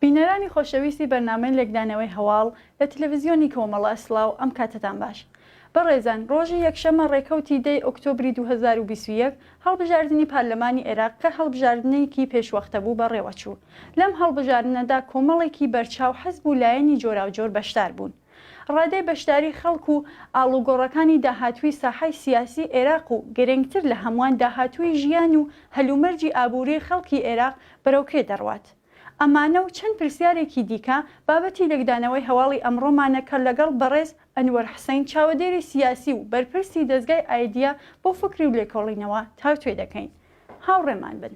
بینەرانی خۆشەویستی بەرنامەی لێکدانەوەی هەواڵ لە تەلەڤیزیۆنی کۆمەڵە سلااو ئەم کاتتان باش. بەڕێزان ڕۆژی یەکشەمە ڕێکەوتی دەی ئۆکتۆبری 2021 هەڵبژاردننی پارلەمانی عێراق کە هەڵبژاردنەیەکی پێشوەختە بوو بەڕێوەچوو. لەم هەڵبژاردنەدا کۆمەڵێکی بەرچاو حەزب و لایەنی جۆراوجۆر بەشدار بوون. ڕادەی بەشداری خەڵک و ئاڵوگۆڕەکانی داهاتووی ساحای سیاسی عێراق و گرنگتر لە هەمووان داهاتووی ژیان و هەلومەرجی ئابووری خەڵکی عێراق بەرەوکێ دەڕوات. ئەمانە و چەند پرسیارێکی دیکە بابەتی لێکدانەوەی هەواڵی ئەمڕۆمانە کە لەگەڵ بەڕێز ئەنوەر حسەین چاوەدێری سیاسی و بەرپرسی دەستگای ئایدیا بۆ فکری و لێکۆڵینەوە تاوتوێ دەکەین. هاوڕێمان بن.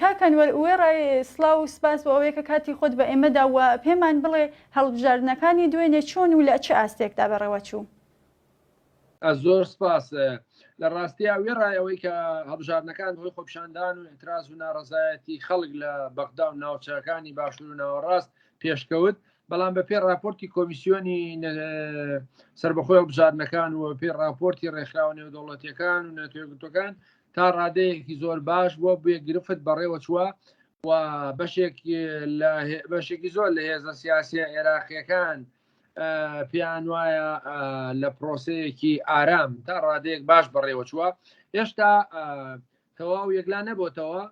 کاکەنوەر وێڕای سلااو و سپاس بۆ ئەوەیە کە کاتی خۆت بە ئێمەدا و پێمان بڵێ هەڵبژاردنەکانی دوێنێ چۆن و لە چه ئاستێکدا بەڕێوەچوو؟ زۆر سپاس. لە ڕاستیە وێڕایەوەی کە هەڵبژاردنەکان بۆی خۆپیشاندان و ئێتراز و ناڕەزایەتی خەڵک لە بەغدا و ناوچەکانی باشوور و ناوەڕاست پێشکەوت، بەڵام بە پێ راپۆرتی کۆمیسیۆنی سربەخۆی هەڵبژاردنەکان و بە پێ راپۆرتی ڕێکخراوە نێودەوڵەتیەکان و نەتوێگرتوەکان تا ڕادەیەکی زۆر باش بۆ بێگرفت بەڕێوە چووە و بەشێکی زۆر لە هێزە سیاسی عێراقیەکان پێیان وایە لە پرۆسەیەکی ئارام تا ڕادەیەک باش بەڕێوە چووە. هێشتا تەواو یەکلا نەبووتەوە،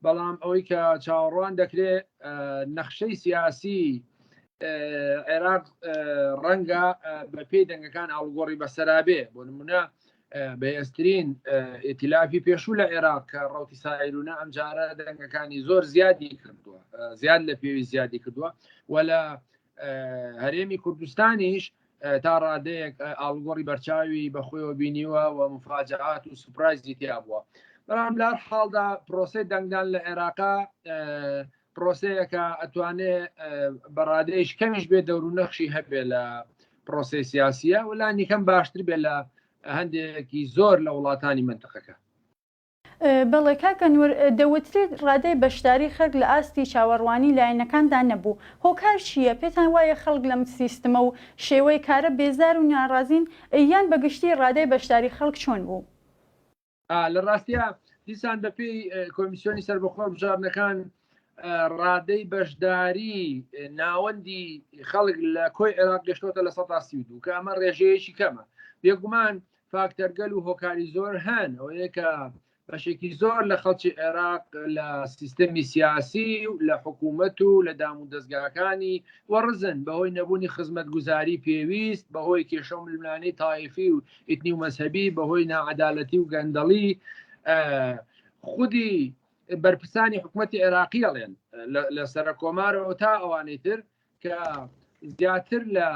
بەڵام ئەوەی کە چاوەڕوان دەکرێت نەخشەی سیاسی عێراق ڕەنگە بە پێی دەنگەکان ئاڵگۆڕی بەسەرابێ. بۆ نمونە بەهێزترین ئێتیلافی پێشوو لە عێراق کە ڕەوتی سایرونە ئەم جارە دەنگەکانی زۆر زیادی کردووە، زیاد لە پێوی زیادی کردووە و لە هەرێمی کوردستانیش تا ڕادەیەک ئاڵگۆڕی بەرچاوی بەخۆیەوە بینیوە و مفاجعات و سوپرایزی تیا بووە. بەڵام لە هەر حاڵدا پرۆسەی دەنگدان لە عێراقا پرۆسەیەکە ئەتوانێت بەڕادەیەش کەمیش بێ دەور و نەخشی هەبێ لە پرۆسەی سیاسیە و لانی کەم باشتر بێ لە هەندێکی زۆر لە وڵاتانی منتەقەکە. بەڵێ کاکەنوەر دەوترێت ڕادەی بەشداری خەڵک لە ئاستی چاوەڕوانی لایەنەکاندا نەبوو. هۆکار چییە؟ پێتان وایە خەڵک لەم سیستمە و شێوەی کارە بێزار و ناڕازین یان بەگشتی ڕادەی بەشداری خەڵک چۆن بوو؟ لە ڕاستیە دیسان بەپێی کۆمیسیۆنی سەربەخۆ هەڵبژاردنەکان ڕادەی بەشداری ناوەندی خەڵک لە کۆی عێراق گەشتۆتە لە 132 کە ئەمە ڕێژەیەکی کەمە. بێگومان فاکتەرگەل و هۆکاری زۆر هەن ئەوەیە کە بەشێکی زۆر لە خەڵکی عێراق لە سیستەمی سیاسی و لە حکوومەت و لە دام و دەستگاکانی وەڕزن بەهۆی نەبوونی خزمەت گوزاری پێویست، بەهۆی کێشە و ململانەی تایفی و ئیتنی و مەسهەبی، بەهۆی ناعەدالەتی و گەندەڵی خودی بەرپرسانی حکوومەتی عێراقی ئەڵێن لە سەر کۆمارەوە تا ئەوانەی تر کە زیاتر لە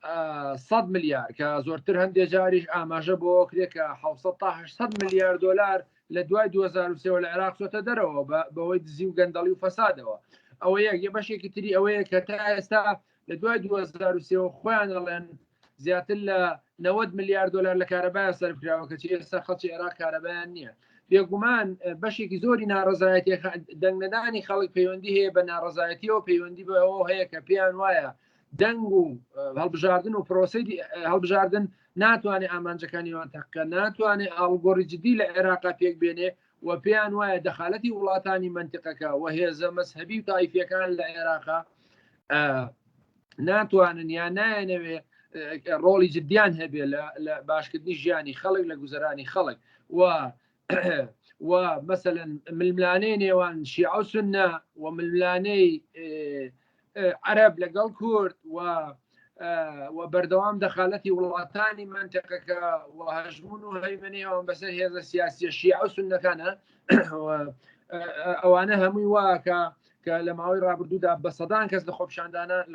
100 ملیار کە زۆرتر هەندێک جاریش ئاماژە بۆ کرێت کە 700 تا 800 ملیار دلار لە دوای 2023 لە عێراق چۆتە دەرەوە بەهۆی دزی و گەندەڵی و فەسادەوە. ئەوە یە بەشێکی تری ئەوەیە کە تا ئێستا لە دوای 2023 خۆیان دەڵێن زیاتر لە 90 ملیار دلار لە کارەبایە سەرفراوە کە ئێستا خەڵکی عێراق کارەبایان نییە. بێگومان بەشێکی زۆری ناڕەزایەتی دەنگنەدانی خەڵک پەیوەندی هەیە بە ناڕەزایەتیەوە پەیوەندی بەەوە هەیە کە پێیان وایە دەنگ و هەڵبژاردن و پرۆسی هەڵبژاردن ناتوانێت ئامانجەکانیوان تەقکە، ناتوانێت ئاڵگۆڕی جدی لە عێراقا پێک بێنێ و پێیان وایە دەخالەتی وڵاتانی منتیقەکە و هێزە مەسهەبی و تایفیەکان لە عێراقا ناتوانن یان نایەنەوێ ڕۆڵی جدیان هەبێ لە باشکردنی ژیانی خەڵک لە گوزەرانی خەڵک و مەسەلەن ململانەی نێوان شیعە و سوننە و ململانەی عەرەب لەگەڵ کورد و بەردەوام دەخالەتی وڵاتانی منتیقەکە و هەژمون و هەیمنەیەوان بەسەر هێزە سیاسی شیعە و سوننەکانە ئەوانە هەمووی واکە کە لە ماوەی ڕابردوودا بە سەدان کەس لە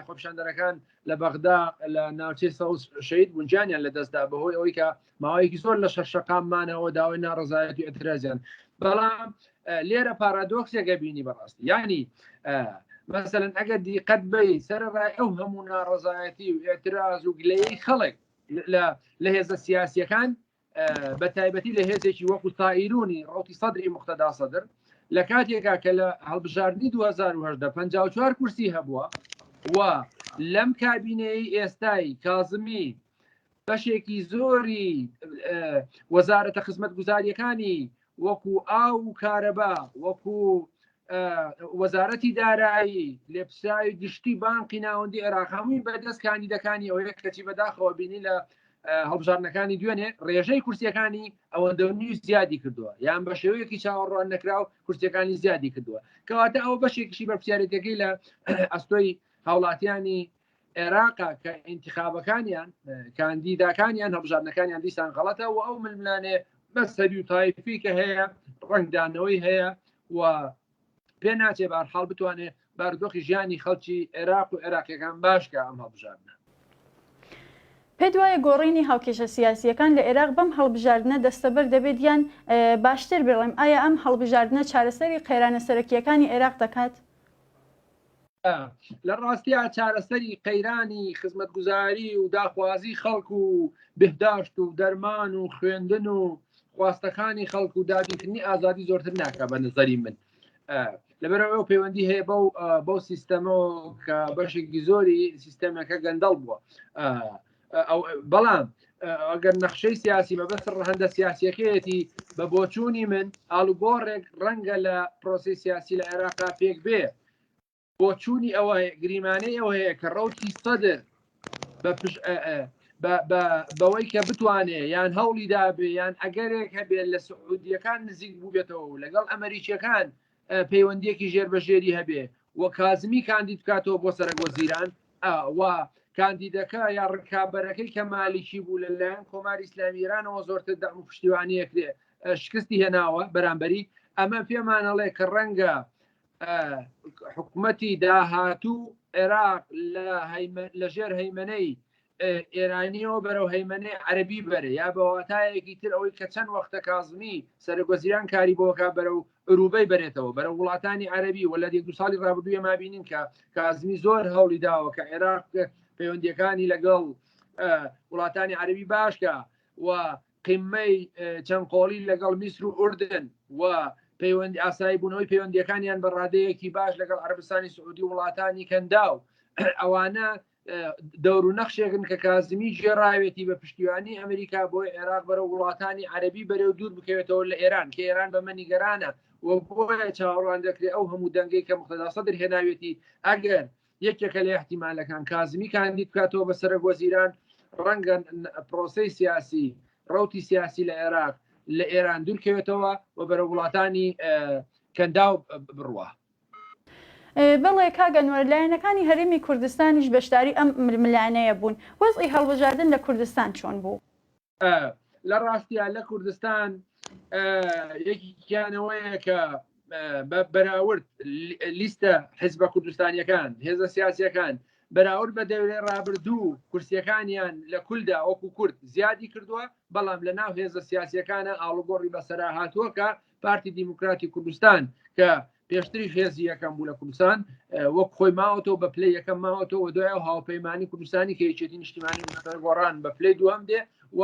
خۆپیشاندەرەکان لە بەغدا لە ناوچەی سەوز شەهید بوون، گیانیان لەدەستدا بەهۆی ئەوەی کە ماوەیەکی زۆر لە شەقاممانەوە داوای ناڕەزایەتی و ئەترازیان. بەڵام لێرە پارادۆکسێکە بینی بەڕاستی، یعنی مثلا ئەگەر دیقەت بی سەرڕای ئەو هەموو ناڕەزایەتی و ئێتراز و گلەیەی خەڵک لە هێزە سیاسیەکان بە تایبەتی لە هێزێکی وەکو تائیرونی ڕەوتی سەدری مختەدا سەدر لە کاتێکا کە لە هەڵبژاردننی 2010 54 کورسی هەبووە و لەم کابینەی ئێستای کازمی بەشێکی زۆری وەزارەتە خزمەتگوزاریەکانی وەکو ئاو و کارەبا وەکو وەزارەتی دارایی لێپسای گشتی بانقی ناوەندی عێراق هەمووی بەدەست کاندیدەکانی ئەوەیە کەچی بەداخەوە بینی لە هەڵبژارنەکانی دوێنێ ڕێژەی کورسیەکانی ئەوەندەنی زیادی کردووە یان بە شێوەیەکی چاوەڕوان نەکراو کورسیەکانی زیادی کردووە کەواتە ئەو بەشێکیشی بەرپرسیارەتەکەی لە ئەستۆی هاوڵاتیانی عێراقا کە ئینتیخابەکانیان کاندیداکانیان هەڵبژارنەکانیان دیسان غەڵەتە و ئەو ململانێ بەس سەری و تایفی کە هەیە ڕنگدانەوەی هەیە و پێ ناچێ بەهەرحاڵ بتوانێت بارودۆخی ژیانی خەڵکی عێراق و عێراقیەکان باشکە ئەم هەڵبژاردنە. پێ دوایە گۆڕینی هاوکێشە سیاسیەکان لە عێراق بەم هەڵبژاردنە دەستەبەر دەبێت یان باشتر بڵێم ئایا ئەم هەڵبژاردنە چارەسەری قەیرانە سەرەکیەکانی عێراق دەکات؟ لە ڕاستیە چارەسەری قەیرانی خزمەتگوزاری و داخوازی خەڵک و بهداشت و دەرمان و خوێندن و خواستەکانی خەڵک و دابینکردنی ئازادی زۆرتر ناکە بە نظری من. لەبەرەوە ئەو پەیوەندی هەیە بەو سیستەمەوە کە بەشێکی زۆری سیستەمەکە گەندەڵ بووە. بەڵام ئەگەر نەخشەی سیاسی بەبەست هەندە سیاسیەکەیەتی بە بۆچوونی من ئالوگۆڕێک ڕەنگە لە پرۆسی سیاسی لە عێراقا پێک بێ بۆچوونی ئەوە گریمانەی ئەوە هەیە کە ڕەوتی سەدر بەوەی کە بتوانێ یان هەوڵی دابێ یان ئەگەرێک هەبێت لە سعودیەکان نزیک بوو بێتەوە لەگەڵ ئەمریکیەکان پەیوەندیەکی ژێربەژێری هەبێ و کازمی کاندید بکاتەوە بۆ سەرۆکوەزیران و کاندیدەکە یا ڕکابەرەکەی کە مالیکی بوو لەلایەن کۆماری ئیسلامی ایرانەوە زۆرتر دەم و پشتیوانیەکرێ شکستی هێناوە بەرامبەری ئەمە پێمانەڵێ کە ڕەنگە حکوومەتی داهاتوو عێراق لە ژێر هەیمنەی ئێرانیەوە بەرەو هەیمنەی عەربی بەرێ یا بەواتایەکی تر ئەوەی کە چەند وەختە کازمی سەرۆکوەزیران کاری بۆکە بەرەو ئوروبەی بەرێتەوە بەرە وڵاتانی عەربی وە لە 2 ساڵی ڕابردوویە ما بینین کە کازمی زۆر هەوڵی داوە کە عێراق پەیوەندیەکانی لەگەڵ وڵاتانی عەربی باشکە و قیممەی چەند قۆڵی لەگەڵ میسر و ئوردن و پەیوەندی ئاسایی بوونەوەی پەیوەندیەکانیان بە ڕادەیەکی باش لەگەڵ عەربستانی سعودی وڵاتانی کەنداو ئەوانە دەور و نەخشێکن کە کازمی ژێڕاوێتی بە پشتیوانی ئەمریکا بۆی عێراق بەرە وڵاتانی عەربی بەرەو دوور بکەوێتەوە لە ئێران کە ئێران بە مەنیگەرانە و بۆیە چاوەڕوان دەکرێت ئەو هەموو دەنگەی کە مقتەدا سەدر هێناوێتی ئەگەر یەکێکە لە احتیمالەکان کازمی کاندید بکاتەوە بە سەرۆکوەزیران ڕەنگە پرۆسەی سیاسی ڕەوتی سیاسی لە عێراق لە ئێران دوورکەوێتەوە و بەرە وڵاتانی کەنداو بڕوە. بەڵێ کاگەنوەر لایەنەکانی هەرێمی کوردستانیش بەشداری ئەم ململانەیە بوون وەزئی هەڵبژاردن لە کوردستان چۆن بوو؟ لە ڕاستیە لە کوردستان یەکیانەوەیە کە بەراورد لیستە حیزبە کوردستانیەکان هێزە سیاسیەکان بەراورد بە دەورێ ڕابردوو کورسیەکانیان لە کولدا وەکو کورد زیادی کردووە بەڵام لە ناو هێزە سیاسیەکانە ئاڵوگۆڕی بەسەرا هاتووە کە پارتی دیموکراتی کوردستان کە پێشتری هێزی یەکەم بوو لە کوردستان وەک خۆی ماوەتەوە بە پلەی یەکەم ماوەتەوە دوای هاوپەیمانی کوردستانی کە یەکێتی نیشتیمانی گۆڕان بە پلەی دوام دێ و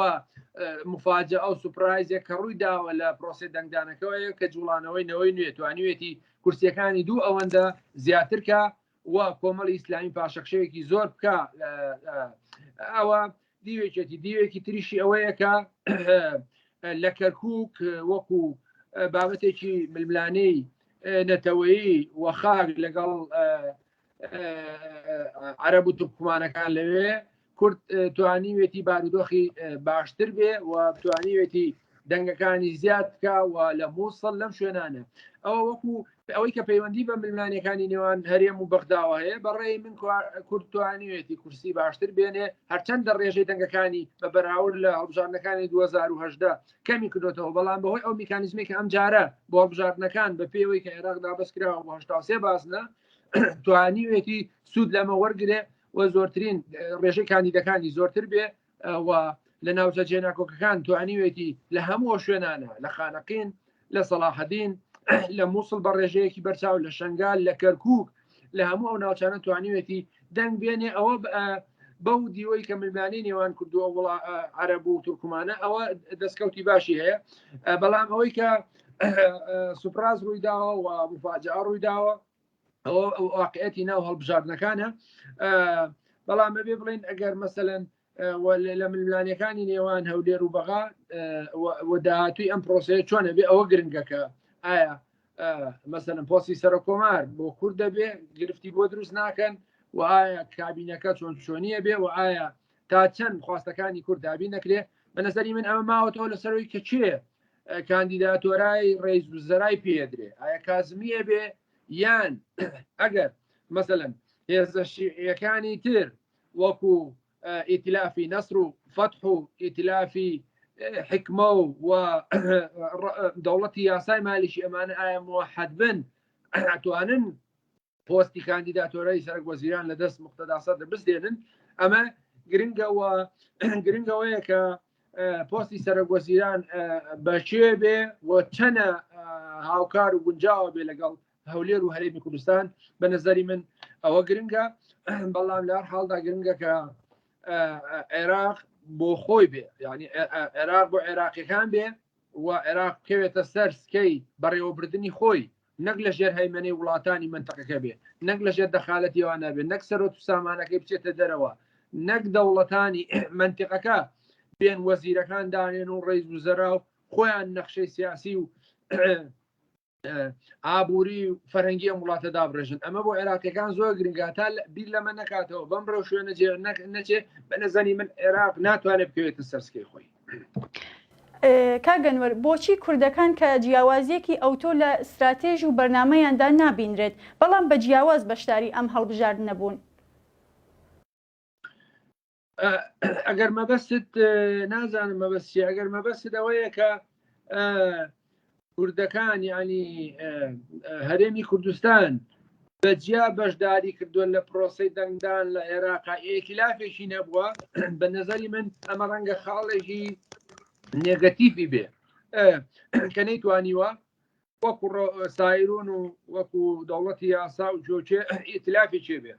مفاجە ئەو سوپرایزێک کە ڕووی داوە لە پرۆسی دەنگدانەکەەوەیە کە جوڵانەوەی نەوەی نوێ توانیوێتی کورسیەکانی دوو ئەوەندە زیاترکە و کۆمەڵی ئیسلامی پاشەخشەیەکی زۆر بکە ئەوە دیوێکی تریشی ئەوەیە کە لە کەرکووک وەکو بابەتێکی ململانەی نەتەوەیی وەخاک لەگەڵ عەرەب و تورکمانەکان لەوێ کورد توانیوێتی بارودۆخی باشتر بێ و توانیوێتی دەنگەکانی زیاد بکە و لە مووسڵ لەم شوێنانە ئەوە وەکو ئەوەی کە پەیوەندی بە ململانەکانی نێوان هەرێم و بەغداوە هەیە بەڕێی من کورد توانیوێتی کورسی باشتر بێنێ هەرچەندە ڕێژەی دەنگەکانی بە بەراورد لە هەڵبژاردنەکانی 2010 کەمی کردوێتەوە بەڵام بەهۆی ئەو میکانیزمی کە ئەم جارە بۆ هەڵبژاردنەکان بە پێوەی کە عێراق دابەستکراوە بۆ 83 بازنە توانیوێتی سوود لەمە وەرگێ و زۆرترین ڕێژەی کاندیدەکانی زۆرتر بێ و لە ناوچە جێناکۆکەکان توانیوێتی لە هەموو شوێنانە لە خانەقین لە سەلاحەدین لە مووسڵ بە ڕێژەیەکی بەرچاو لە شنگال لە کەرکووک لە هەموو ئەو ناوچانە توانیوێتی دەنگ بێنێ ئەوە بەو دیوەی کە ململانەی نێوان کردووە وڵا عەرەب و تورکمانە ئەوە دەستکەوتی باشی هەیە بەڵام ئەوەی کە سوپراز ڕووی داوە و مفاجعە ڕووی داوە ئەوە واقعەتی ناو هەڵبژاردنەکانە. بەڵام بێ بڵین ئەگەر مەسەلەن لە ململانیەکانی نێوان هەولێر و بەغا داهاتوی ئەم پرۆسەیە چۆنە بێ ئەوە گرنگەکە ئایا مەسەلەن پۆستی سەرۆکۆمار بۆ کورد دەبێ گرفتی بۆ دروست ناکەن و ئایا کابینەکە چۆن چۆنیە بێ و ئایا تا چەند خواستەکانی کورد دابین نەکرێ بە نظری من ئەمە ماوەتەوە لەسەرەوەی کە چێ کاندیداتۆرای ڕێز وزەرای پێدرێ ئایا کازمیە بێ یان ئەگەر مەسەلەن هێزەشیەکانی تر وەکو ئیتلافی نەسر و فەتح و ئیتلافی حکمە و دەوڵەتی یاسای مالیشی ئەمانە ئایا موحد بن ئەتوانن پۆستی کاندیداتۆرەی سەرک وەزیران لە دەست مقتەدا سەدر بستێنن ئەمە گرنگەوەیە کە پۆستی سەرک وەزیران بەچێ بێ و چەنە هاوکار و گونجاوە بێ لەگەڵ هەولێر و هەرێمی کوردستان بە نظری من ئەوە گرنگە. بەڵام لە هەر حاڵدا گرنگە کە عێراق بۆ خۆی بێ ینی عێراق بۆ عێراقیەکان بێ و عێراق کەوێتە سەر سکەی بەڕێوەبردننی خۆی نەک لە ژێر هەیمەنەی وڵاتانی منتەقەکە بێ نەک لە ژێر دەخالەتیەوە نەبێت نەک سەرۆت و سامانەکەی بچێتە دەرەوە نەک دەوڵەتانی منتیقەکە بێن وەزیرەکان دانێن و ڕێز وزەرا و خۆیان نەخشەی سیاسی و ئابووری و فەرەنگی ئەم وڵاتە دابڕێژن ئەمە بۆ عێراقیەکان زۆر گرنگە تا بیر لەمە نکاتەوە بەم ڕێو شوێنە نەچێ بە نەزانی من عێراق ناتوانێت بکەوێتە سەرسکەی خۆی. کاگەنوەر بۆچی کوردەکان کە جیاوازیەکی ئەوتۆ لە استراتێژ و بەرنامەیاندا نابینرێت بەڵام بە جیاواز بەشداری ئەم هەڵبژاردن نەبوون؟ ئەگەر مەبەست نازانم مەبەستی ئەگەر مەبەست ئەوەیە کە کوردەکان ینی هەرێمی کوردستان بەجیا بەشداری کردووە لە پرۆسی دەنگدان لە عێراقا ئێکلافێکی نەبووە بە نەزەری من ئەمە ڕەنگە خاڵێکی نێگەتیڤی بێ کە نەیتوانیوە وەکو سایرون و وەکو دەوڵەتی یاسا و جۆچێ ئیتلافی چێ بێ.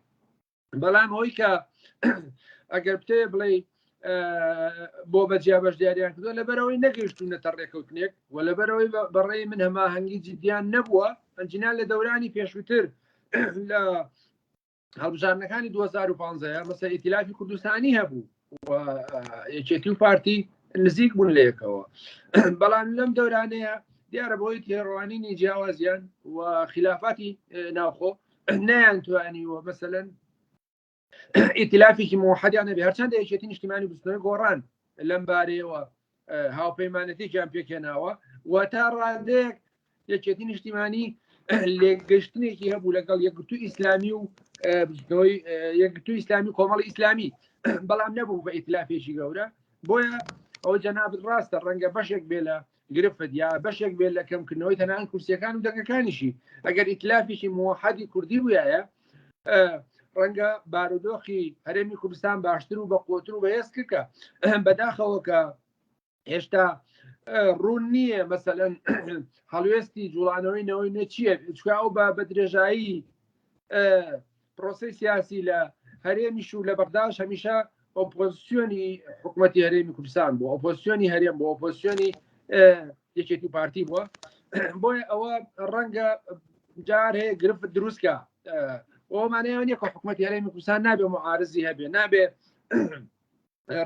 بەڵام ئەوەی کە ئەگەر بتێ بڵێ بۆ بەجیا بەشداریان کردووە لەبەرەوەی نەگەیشتونەتە ڕێکەوتنێک و لەبەرەوەی بەڕێی من هەماهەنگی جدیان نەبووە ئەنجینان لە دەورانی پێشووتر لە هەڵبژاردنەکانی 2015 مەسە ئیتلافی کوردستانی هەبوو یەکێتی و پارتی نزیک بوون لەیەکەوە. بەڵام لەم دەورانەیە دیارە بۆی تێڕوانینی جیاوازیان و خلافاتی ناوخۆ نەیانتوانیوە مەسەلەن ئیتلافێکی موحدیانە بێ هەرچەندە یەکێتی نیشتیمانی بستنەوەی گۆڕان لەم بارەیەوە هاوپەیمانەتێکیان پێکێناوە و تا ڕادێک یەکێتی نیشتیمانی لێگەشتنێکی هەبوو لەگەڵ یەکگرتووی ئیسلامی و یەکگرتووی ئیسلامی کۆمەڵی ئیسلامی بەڵام نەبوو بە ئیتلافێکی گەورە بۆیە ئەوە جەنابەت ڕاستە ڕەنگە بەشێک بێ لە گرفت یا بەشێک بێت لە کەمکردنەوەی تەنان کورسیەکان و دەنگەکانیشی ئەگەر ئیتلافێکی موحدی کوردی بووایە ڕەنگە بارودۆخی هەرێمی کوردستان باشتر و بە قوتر و بەهێز کردکە بەداخەوە کە هێشتا ڕوون نییە مەسەلەن هەڵوێستی جوڵانەوەی نەوەی نەچیە چکا ئەو بە درێژایی پرۆسی سیاسی لە هەرێمیش و لە بەغداش هەمیشە ئۆپۆزیسیۆنی حکوومەتی هەرێمی کوردستان بوو ئۆپۆزیسیۆنی هەرێم بۆ ئۆپۆزیسیۆنی یەکێتی و پارتی بووە بۆیە ئەوە ڕەنگە جار هەیە گرفت دروستکە ئەومانەیە نیە کە حکوومەتی هەرێمی کوردستان نابێ معارزی هەبێ نابێ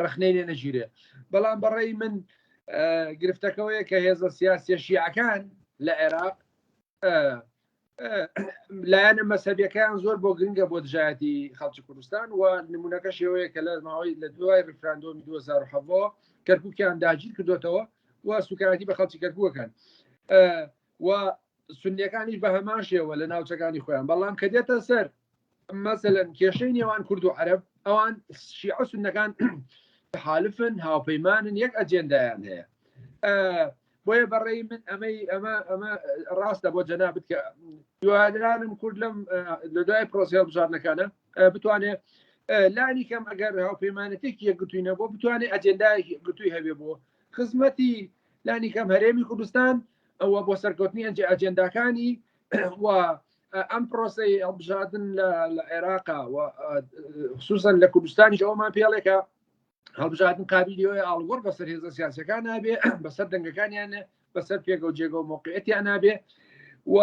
ڕخنەی لێ نەگیرێ بەڵام بەڕێی من گرفتەکەوەیە کە هێزە سیاسی شیعەکان لە عێراق لایەنە مەسەبیەکان زۆر بۆ گرنگە بۆ دژایەتی خەڵکی کوردستان و نمونونەکە شێوەیە کە لە ماوەی لە دوای ڕفراندۆمی 2007 کەرکووکیان داگیر کردوێتەوە و سوکارەتی بە خەڵکی کەرکووەکان و سنیەکانیش بە هەمان شێوە لە ناوچەکانی خۆیان بەڵام کە دێتە سەر مەسەلەن کێشەی نێوان کورد و عەرەب ئەوان شیعە سونەکان حالفن هاوپەیمانن یەک ئەجێندایان هەیە بۆیە بەڕێی من ئەمە ڕاستە بۆ جەنابەت کە دوادرانم کورد لەم لە دوای پرۆسی هەڵبژاردنەکانە بتوانێت لانی کەم ئەگەر هاوپەیمانەتێکی یەکگرتووی نەبوو بتوانێت ئەجێندایەکی گرتووی هەبێ بۆ خزمەتی لانی کەم هەرێمی کوردستان ئەوە بۆ سەرکەوتنی ئەجێنداکانی و ئەم پرۆسی هەڵبژاردن لە عێراقا و خصوصا لە کوردستانیش ئەومان پێڵێکە هەڵبژاردن قابلیەوەی ئاڵگۆڕ بەسەر هێزە سیاسەکان نابێ بەسەر دەنگەکانیانە بەسەر پێگە و جێگە و موقعیەتیان نابێ و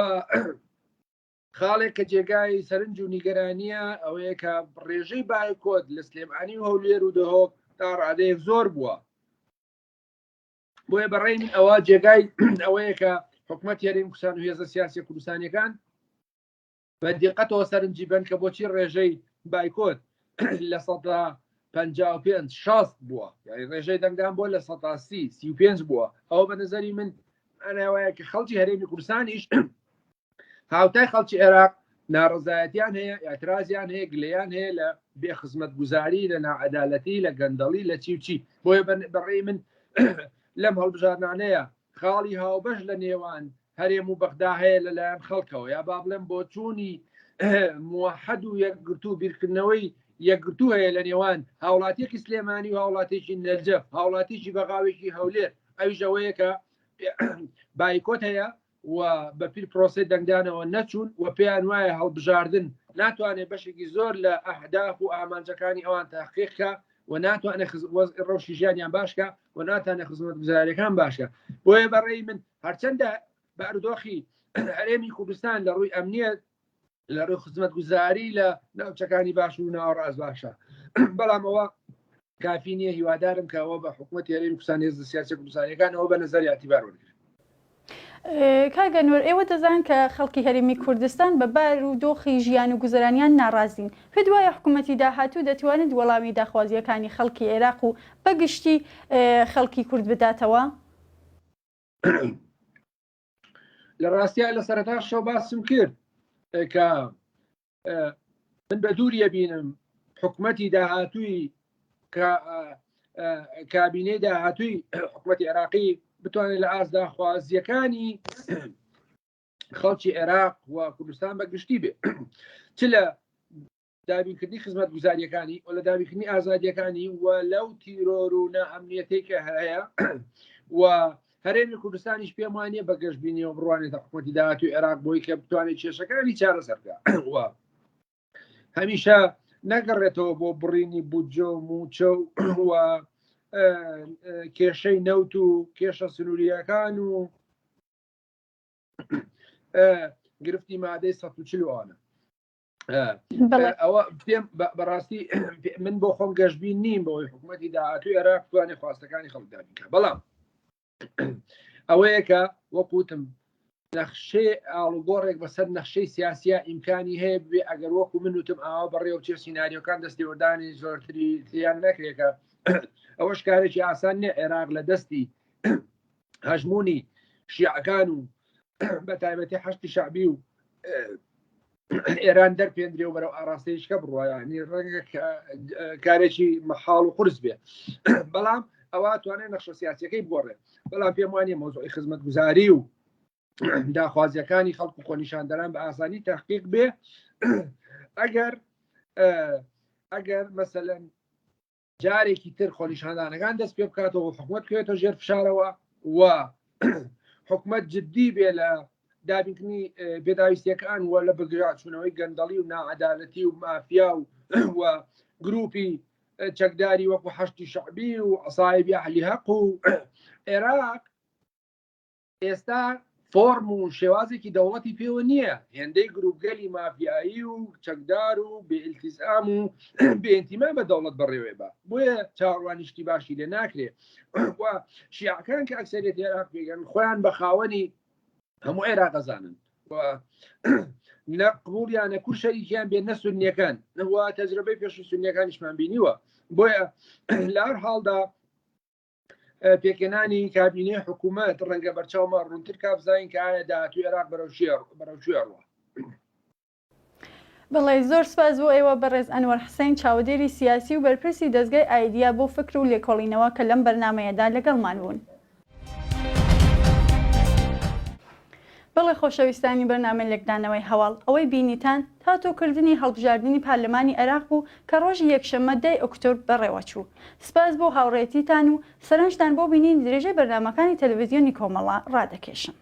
خاڵێک کە جێگای سەرنج و نیگەرانیە ئەوەیە کە ڕێژەی بایکۆت لە سلێمانی و هەولێر و دەهۆک تا ڕادەیەک زۆر بووە بۆیە بەڕێی من ئەوە جێگای ئەوەیە کە حکوومەت هێرەی کوردستان و هێزە سیاسی کوردستانیەکان بە دیقەتەوە سەرنجی بن کە بۆچی ڕێژەی بایکۆت لە 55 60 بووە یعنی ڕێژەی دەنگدان بۆ لە 35 بووە ئەوە بە نظری من ئەناوایە کە خەڵکی هەرێمی کوردستانیش هاوتای خەڵکی عێراق ناڕزایەتیان هەیە ئاعترازیان هەیە گلەیان هەیە لە بێخزمەتگوزاری لە نائەدالەتی لە گەندەڵی لە چی و چی بۆیە بەڕێی من لەم هەڵبژارنانەیە خاڵی هاوبەش لە نێوان هەرێم و بەغدا هەیە لەلایەن خەڵکەوە یا با بڵێم بۆ چوونی موحەد و یەکگرتو بیرکردنەوەی یەکگرتو هەیە لە نێوان هاوڵاتیەکی سلێمانی و هاوڵاتێکی نەرجەف هاوڵاتیی بەغاوێکی هەولێر ئەویژەوەیە کە بایکۆت هەیە و بە پیر پرۆسی دەنگدانەوە نەچوون و پێیان وایە هەڵبژاردن ناتوانێت بەشێکی زۆر لە ئەهداف و ئامانجەکانی ئەوان تاقیقکە و ناتوانێت ڕەوشی ژیانیان باشکە و ناتوانێت خزمەت گوزاریەکان باشکە بۆیە بەڕێی من هەرچەندە بارودۆخی هەرێمی کوردستان لە ڕووی ئەمنیەت لە ڕووی خزمەت گوزاری لە ناوچەکانی باش و ناوەڕاست باشە بەڵام ئەوە کافی نییە هیوادارم کە ئەوە بە حکوومەت هەرێمی کوردستان هێزە سیاسی کوردستانیەکان ئەوە بە نەزەری ئەتیبار وەرگرت. کاگەنوەر ئێوە دەزان کە خەڵکی هەرێمی کوردستان بە بار و دۆخی ژیان و گوزەرانیان ناڕازین پێ دوایە حکوومەتی داهاتوو دەتوانێت وەڵامی داخوازیەکانی خەڵکی عێراق و بەگشتی خەڵکی کورد بداتەوە لە ڕاستیە لە سەرەتا شەو باسم کرد کە من بە دووریە بینم حکوومەتی داهاتووی کابینەی داهاتووی حکوومەتی عێراقی بتوانێت لە ئازدا خوازیەکانی خەڵکی عێراق و کوردستان بەگشتی بێ چ لە دابینکردنی خزمەت گوزاریەکانی و لە دابینکردنی ئازادیەکانی و لەو تیرۆر و نائەمنیەتەی کە هەیە و هەرێمی کوردستانیش پێم وانە بەگەشتبینی و بڕوانێتە حکوومەتی داهاتووی عێراق بۆی کە بتوانێت کێشەکانی چارەسەرکە و هەمیشە نەگەڕێتەوە بۆ بڕینی بودجە و موچە و کێشەی نەوت و کێشە سنووریەکان و گرفتی مادەی 140وانە ئەوە پێم بەڕاستی من بۆ خۆم گەشتبین نیم بەوەی حکوومەتی داهاتووی عێراق بتوانێت خواستەکانی خەڵکدابینکە بەڵام ئەوەیە کە وەکوتم نەخشەی ئاڵوگۆڕێک بەسەر نەخشەی سیاسیە ئیمکانی هەیە بێ ئەگەر وەکو من وتم ئاوا بەڕێ و چێ سیناریۆکان دەستی وەردانی زۆرتری تیان نەکرێکە ئەوەش کارێکی ئاسان نیە عێراق لە دەستی هەژمونی شیعەکان و بە تایبەتی حەشتی شعبی و ئێران دەرپێندرێ و بەرەو ئاراستەیشکە بڕواانی ڕەنگە کارێکی مەحاڵ و قورس بێ بەڵام ئەوە توانێت نەخشە سیاسیەکەی بگۆڕێت بەڵام پێم وانە مۆزوعی خزمەت گوزاری و داخوازیەکانی خەڵک و خۆنیشاندەران بە ئاسانی تحقیق بێ ئەگەر مەسەلەن جارێکی تر خۆنیشاندانەکان دەست پێ بکاتەوە حکوومەت کوێتە ژێر فشارەوە و حکوومەت جددی بێ لە دابینکردنی بێداویستیەکان و لە بگراچوونەوەی گەندەڵی و نائەدالەتی و مافیا و گروپی چەکداری وەکو حەشتی شعبی و عەسایبی ئەهلی حەق و عێراق ئێستا فۆرم و شێوازێکی دەوڵەتی پێوە نییە هێندەی گروپگەلی مافیایی و چەکدار و بێئیلتیزام و بێئینتیما بە دەوڵەت بەڕێوێ بە بۆیە چاوەڕوانیشتی باشی لێ ناکرێت و شیعەکان کە ئەکسەریەت عێراق پێگەن خۆیان بە خاوەنی هەموو عێراق دەزانن نە قبوڵیان نە کوور شەریکیان بێ نە سونیەکان نەوە تەجربەی پێشوو سونیەکانیشمان بینیوە بۆیە لە هەر حاڵدا پێکێنانی کابینەی حکوومەت ڕەنگە بەرچاومە ڕوونتر کابزین کە ئایا داهاتووی عێراق بەرەوچووی ڕوە. بەڵێ زۆر سپاس بۆ ئێوە بەڕێز ئەنوەر حسین چاودێری سیاسی و بەرپرسی دەستگای ئایدیا بۆ فکر و لێکۆڵینەوە کە لەم بەرنامەیەدا لەگەڵمان بوون. بەڵێ خۆشەویستانی بەرنامە لێکدانەوەی هەواڵ ئەوەی بینیتان تاتۆکردنی هەڵبژاردننی پارلەمانی عێراق بوو کە ڕۆژی یەکشەممە 10 ئۆکتۆبر بەڕێوەچوو. سپاس بۆ هاوڕێتیتان و سەرنجتان بۆ بینین درێژەی بەرنامەکانی تەلەڤیزیۆنی کۆمەڵە ڕادەکێشن.